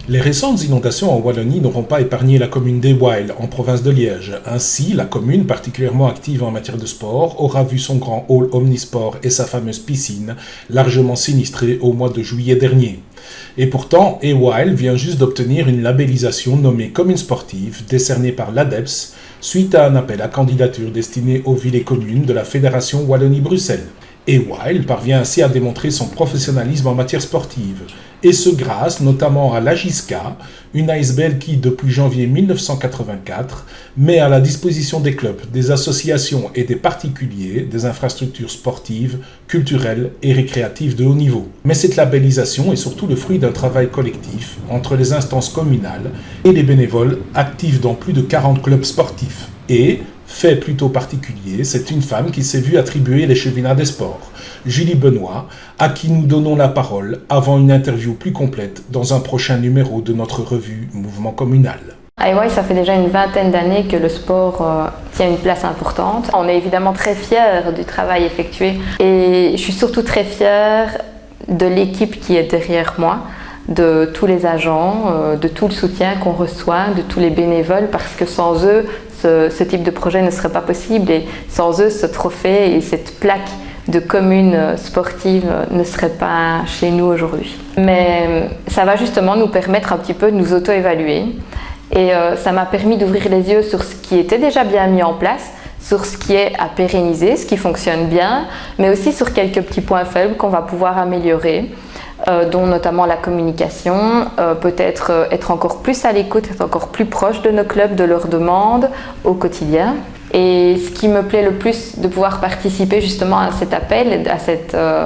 Les récentes inondations en Wallonie n'auront pas épargné la commune d'Ewil, en province de Liège. Ainsi, la commune, particulièrement active en matière de sport, aura vu son grand hall omnisport et sa fameuse piscine largement sinistrés au mois de juillet dernier. Et pourtant, Ewil vient juste d'obtenir une labellisation nommée commune sportive, décernée par l'ADEPS, suite à un appel à candidature destiné aux villes et communes de la Fédération Wallonie-Bruxelles. Ewil parvient ainsi à démontrer son professionnalisme en matière sportive, et ce grâce notamment à l'AGISCA, une ASBL qui, depuis janvier 1984, met à la disposition des clubs, des associations et des particuliers des infrastructures sportives, culturelles et récréatives de haut niveau. Mais cette labellisation est surtout le fruit d'un travail collectif entre les instances communales et les bénévoles actifs dans plus de 40 clubs sportifs. Et, fait plutôt particulier, c'est une femme qui s'est vue attribuer les chevilats des sports, Julie Benoît, à qui nous donnons la parole avant une interview plus complète dans un prochain numéro de notre revue Mouvement Communal. À Ewil, ça fait déjà une vingtaine d'années que le sport tient une place importante. On est évidemment très fiers du travail effectué et je suis surtout très fière de l'équipe qui est derrière moi, de tous les agents, de tout le soutien qu'on reçoit, de tous les bénévoles, parce que sans eux, ce type de projet ne serait pas possible et sans eux, ce trophée et cette plaque de commune sportive ne serait pas chez nous aujourd'hui. Mais ça va justement nous permettre un petit peu de nous auto-évaluer et ça m'a permis d'ouvrir les yeux sur ce qui était déjà bien mis en place, sur ce qui est à pérenniser, ce qui fonctionne bien, mais aussi sur quelques petits points faibles qu'on va pouvoir améliorer. Dont notamment la communication, peut-être être encore plus à l'écoute, être encore plus proche de nos clubs, de leurs demandes au quotidien. Et ce qui me plaît le plus de pouvoir participer justement à cet appel,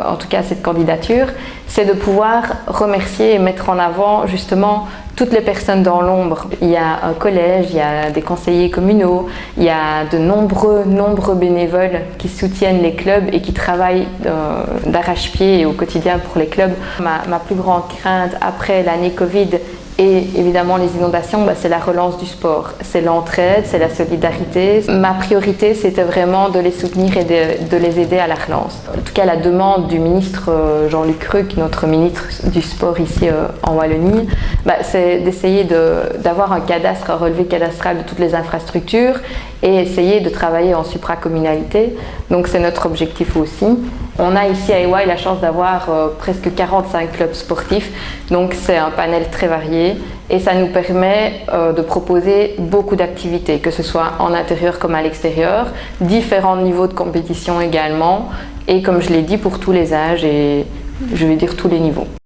en tout cas à cette candidature, c'est de pouvoir remercier et mettre en avant justement toutes les personnes dans l'ombre. Il y a un collège, il y a des conseillers communaux, il y a de nombreux bénévoles qui soutiennent les clubs et qui travaillent d'arrache-pied et au quotidien pour les clubs. Ma plus grande crainte après l'année Covid et évidemment les inondations, c'est la relance du sport, c'est l'entraide, c'est la solidarité. Ma priorité, c'était vraiment de les soutenir et de les aider à la relance. En tout cas, la demande du ministre Jean-Luc Ruck, notre ministre du sport ici en Wallonie, c'est d'essayer d'avoir un cadastre, un relevé cadastral de toutes les infrastructures et essayer de travailler en supracommunalité. Donc c'est notre objectif aussi. On a ici à Ewil la chance d'avoir presque 45 clubs sportifs, donc c'est un panel très varié et ça nous permet de proposer beaucoup d'activités, que ce soit en intérieur comme à l'extérieur, différents niveaux de compétition également et comme je l'ai dit pour tous les âges et je vais dire tous les niveaux.